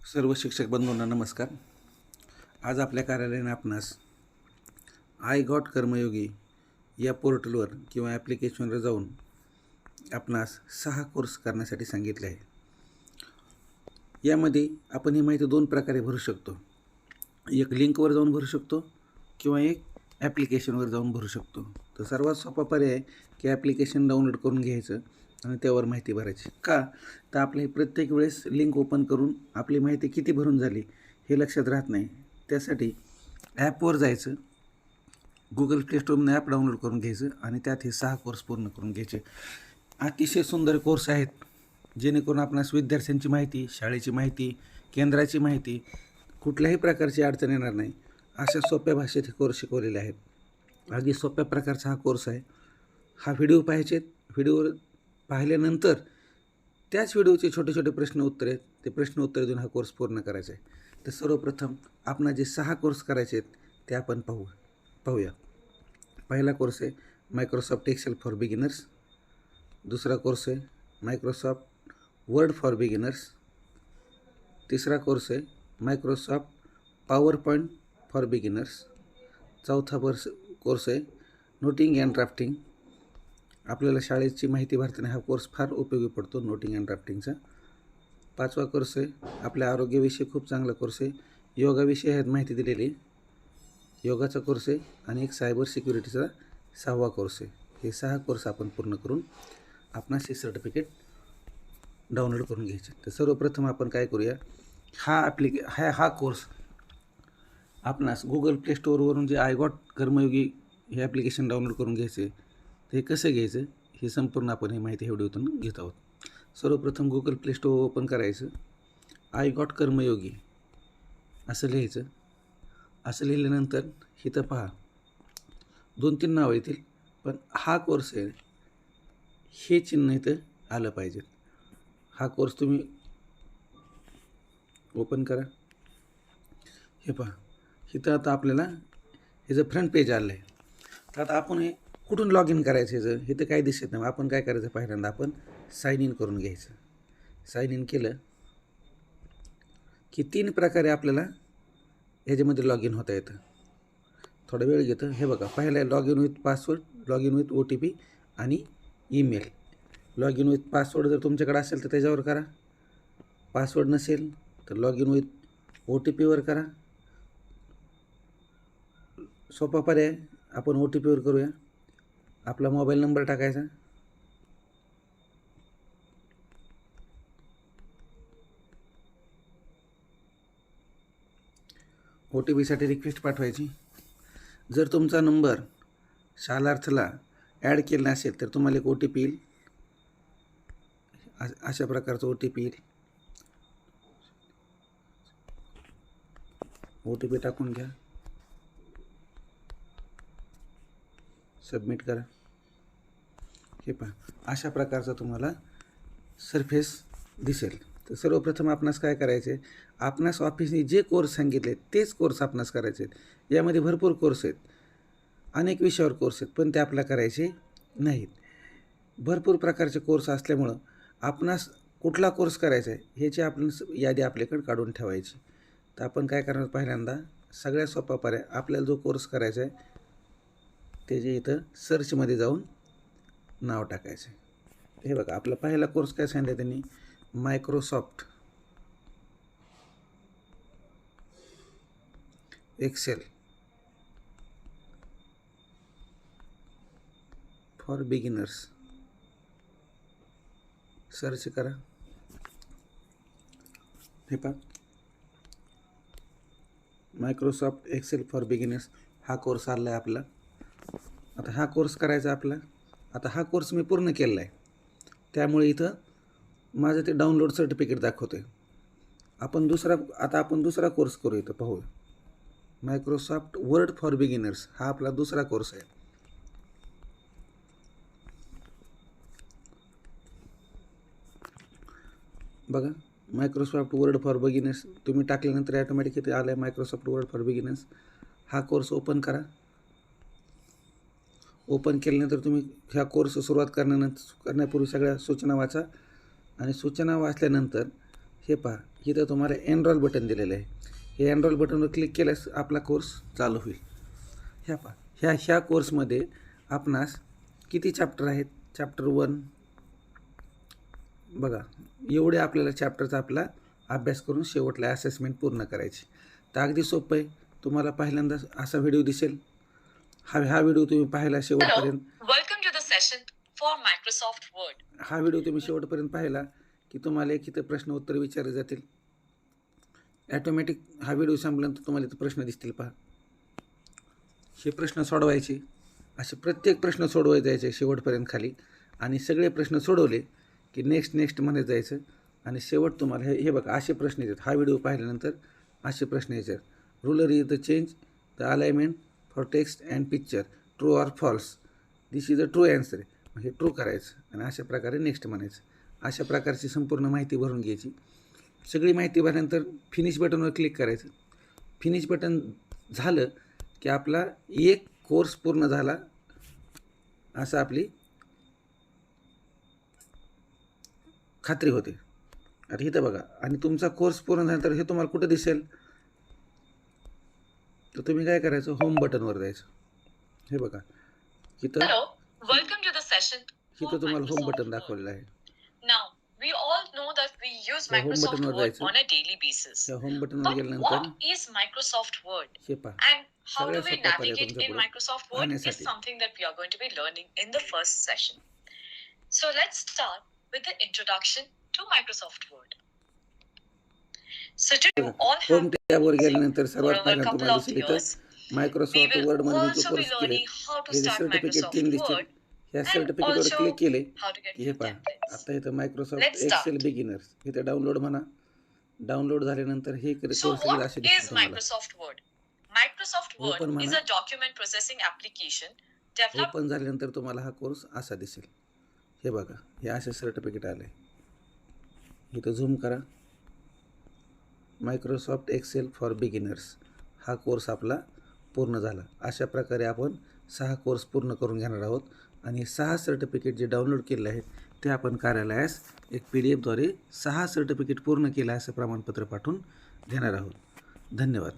सर्व शिक्षक बंधूंना नमस्कार. आज आपल्या कार्यालयाने आपणास आय गॉट कर्मयोगी या पोर्टलवर किंवा ॲप्लिकेशनवर जाऊन आपणास 6 कोर्स करण्यासाठी सांगितले आहे. यामध्ये आपण ही माहिती 2 प्रकारे भरू शकतो. एक लिंकवर जाऊन भरू शकतो किंवा एक ॲप्लिकेशनवर जाऊन भरू शकतो. तर सर्वात सोपा पर्याय आहे की ॲप्लिकेशन डाउनलोड करून घ्यायचं आणि त्यावर माहिती भरायची. का तर आपली प्रत्येक वेळेस लिंक ओपन करून आपली माहिती किती भरून झाली हे लक्षात राहत नाही. त्यासाठी ॲपवर जायचं, गुगल प्ले स्टोरमधून ॲप डाउनलोड करून घ्यायचं आणि त्यात हे 6 कोर्स पूर्ण करून घ्यायचे. अतिशय सुंदर कोर्स आहेत, जेणेकरून आपणास विद्यार्थ्यांची माहिती, शाळेची माहिती, केंद्राची माहिती, कुठल्याही प्रकारची अडचण येणार नाही अशा सोप्या भाषेत हे कोर्स शिकवलेले आहेत. अगदी सोप्या प्रकारचा हा कोर्स आहे. हा व्हिडिओ पाहायचे, व्हिडिओ पाहिल्यानंतर त्याच व्हिडिओचे छोटे छोटे प्रश्न उत्तर आहेत, ते प्रश्न उत्तर देऊन हा कोर्स पूर्ण करायचा आहे. तर सर्वप्रथम आपण जे 6 कोर्स करायचे आहेत ते आपण पाहूया. पहिला कोर्स आहे मायक्रोसॉफ्ट एक्सेल फॉर बिगिनर्स. दुसरा कोर्स आहे मायक्रोसॉफ्ट वर्ड फॉर बिगिनर्स. तिसरा कोर्स आहे Microsoft power point for beginners. चौथा कोर्स आहे नोटिंग अँड ड्राफ्टिंग. आपल्याला शाळेची माहिती भरताना हा कोर्स फार उपयोगी पडतो, नोटिंग अँड ड्राफ्टिंगचा. 5वा कोर्स आहे आपल्या आरोग्याविषयी खूप चांगला कोर्स आहे. योगाविषयी ह्यात माहिती दिलेली, योगाचा कोर्स आहे. आणि एक सायबर सिक्युरिटीचा 6वा कोर्स आहे. हे 6 कोर्स आपण पूर्ण करून आपणास हे सर्टिफिकेट डाउनलोड करून घ्यायचे. तर सर्वप्रथम आपण काय करूया, हा कोर्स आपणास गुगल प्ले स्टोअरवरून जे आय गॉट कर्मयोगी हे ॲप्लिकेशन डाउनलोड करून घ्यायचे. ते कसं घ्यायचं हे संपूर्ण आपण ही माहिती व्हिडिओतून घेत आहोत. सर्वप्रथम गुगल प्ले स्टोअर ओपन करायचं, आय गॉट कर्मयोगी असं लिहायचं. असं लिहिल्यानंतर इथं पहा 2-3 नावं येतील, पण हा कोर्स आहे हे चिन्ह इथं आलं पाहिजे. हा कोर्स तुम्ही ओपन करा. हे पहा इथं आता आपल्याला हे जर फ्रंट पेज आलं आहे. तर आता आपण हे कुठून लॉग इन करायचं जर हे तर काही दिसत नाही. आपण काय करायचं, पहिल्यांदा आपण साइन इन करून घ्यायचं. साइन इन केलं की 3 प्रकारे आपल्याला ह्याच्यामध्ये लॉग इन होता येतं. थोडा वेळ घेतं. हे बघा, पहिला log in with password, log in with OTP आणि email. Log in with password जर तुमच्याकडे असेल तर त्याच्यावर करा. पासवर्ड नसेल तर लॉग इन विथ OTPवर करा. सोपा पर्याय आपण OTPवर करूया. आपला मोबाईल नंबर टाकायचा. OTPसाठी रिक्वेस्ट पाठवायची. जर तुमचा नंबर शालार्थला ॲड केला असेल तर तुम्हाला एक OTP येईल. अशा प्रकारचा OTP येईल. OTP टाकून घ्या, सबमिट करा. हे पहा अशा प्रकारचा तुम्हाला सरफेस दिसेल. तर सर्वप्रथम आपणास काय करायचे आहे, आपणास ऑफिसने जे कोर्स सांगितले तेच कोर्स आपणास करायचे आहेत. यामध्ये भरपूर कोर्स आहेत, अनेक विषयावर कोर्स आहेत, पण ते आपल्याला करायचे नाहीत. भरपूर प्रकारचे कोर्स असल्यामुळं आपणास कुठला कोर्स करायचा आहे ह्याची आपण यादी आपल्याकडे काढून ठेवायची. तर आपण काय करणार, पहिल्यांदा सगळ्यात सोपा पर्याय, आपल्याला जो कोर्स करायचा आहे त्याचे इथं सर्चमध्ये जाऊन नाव टाकायचं. हे बघा, आपला पहिला कोर्स काय सांगितलं त्यांनी, Microsoft Excel for beginners. Search करा. हे पहा, मायक्रोसॉफ्ट एक्सेल फॉर बिगिनर्स हा कोर्स आला आहे आपला. आता हा कोर्स करायचा आपला. आता हा कोर्स मी पूर्ण केला आहे, त्यामुळे इथं माझं ते डाउनलोड सर्टिफिकेट दाखवतं आहे. आता आपण दुसरा कोर्स करू. इथं पाहू, मायक्रोसॉफ्ट वर्ड फॉर बिगिनर्स हा आपला दुसरा कोर्स आहे. बघा, मायक्रोसॉफ्ट वर्ड फॉर बिगिनर्स तुम्ही टाकल्यानंतर ॲटोमॅटिक इथे आलं आहे मायक्रोसॉफ्ट वर्ड फॉर बिगिनर्स. हा कोर्स ओपन करा. ओपन केल्यानंतर तुम्ही ह्या कोर्स सुरुवात करण्यापूर्वी सगळ्या सूचना वाचा आणि सूचना वाचल्यानंतर हे पहा, इथं तुम्हाला एनरोल बटन दिलेलं आहे. हे एनरोल बटनवर क्लिक केल्यास आपला कोर्स चालू होईल. ह्या पहा, ह्या कोर्समध्ये आपणास किती चॅप्टर आहेत? चॅप्टर 1 बघा, एवढे आपल्याला चॅप्टरचा आपला अभ्यास करून शेवटला असेसमेंट पूर्ण करायची. तर अगदी सोपं आहे. तुम्हाला पहिल्यांदा असा व्हिडिओ दिसेल. हा व्हिडिओ तुम्ही पाहिला शेवटपर्यंत. Welcome to the session for Microsoft Word. हा व्हिडिओ तुम्ही शेवटपर्यंत पाहिला की तुम्हाला एक इथं प्रश्न उत्तर विचारले जातील. ॲटोमॅटिक हा व्हिडिओ संपल्यानंतर तुम्हाला इथं प्रश्न दिसतील. पहा, हे प्रश्न सोडवायचे. असे प्रत्येक प्रश्न सोडवायचे जायचे शेवटपर्यंत खाली, आणि सगळे प्रश्न सोडवले की नेक्स्ट म्हणत जायचं. आणि शेवट तुम्हाला हे बघा असे प्रश्न येतात. हा व्हिडिओ पाहिल्यानंतर असे प्रश्न यायचे. Ruler is the change the alignment for text and picture, true or false. This is a true answer. हे ट्रू करायचं आणि अशा प्रकारे नेक्स्ट म्हणायचं. अशा प्रकारची संपूर्ण माहिती भरून घ्यायची. सगळी माहिती भरल्यानंतर फिनिश बटनवर क्लिक करायचं. फिनिश बटन झालं की आपला एक कोर्स पूर्ण झाला असं आपली खात्री होते. आता इथं बघा, आणि तुमचा कोर्स पूर्ण झाल्यानंतर हे तुम्हाला कुठं दिसेल? तर तुम्ही काय करायचं, होम बटनवर जायचं. हे बघा इथं तुम्हाला होम बटन दाखवलेलं आहे. We all know that we use Microsoft Word on a daily basis. But what is Microsoft Word? And how do we navigate in Microsoft Word is something that we are going to be learning in the first session. So let's start with the introduction to Microsoft Word. So do you all have home टॅबवर गेल्यानंतर सर्वात पहिल्यांदा तुम्हाला दिसेल इथं Microsoft word मध्ये जो course केले हे सर्टिफिकेट 3 दिसतील. ह्या सर्टिफिकेटवर क्लिक केले की हे पहा, आता इथं मायक्रोसॉफ्ट एक्सेल बिगिनर्स इथं डाउनलोड म्हणा. डाउनलोड झाल्यानंतर हे कोर्स असे दिसतील तुम्हाला. Microsoft Word is a document processing application developed. Open झाल्यानंतर तुम्हाला हा कोर्स असा दिसेल. हे बघा, हे असे सर्टिफिकेट आले. इथं झूम करा. मायक्रोसॉफ्ट एक्सेल फॉर बिगिनर्स हा कोर्स आपला पूर्ण झाला. अशा प्रकारे आपण 6 कोर्स पूर्ण करून घेणार आहोत. आणि 6 सर्टिफिकेट जे डाउनलोड केले आहेत ते आपण कार्यालयास एक PDF द्वारे 6 सर्टिफिकेट पूर्ण केलं असं प्रमाणपत्र पाठवून देणार आहोत. धन्यवाद.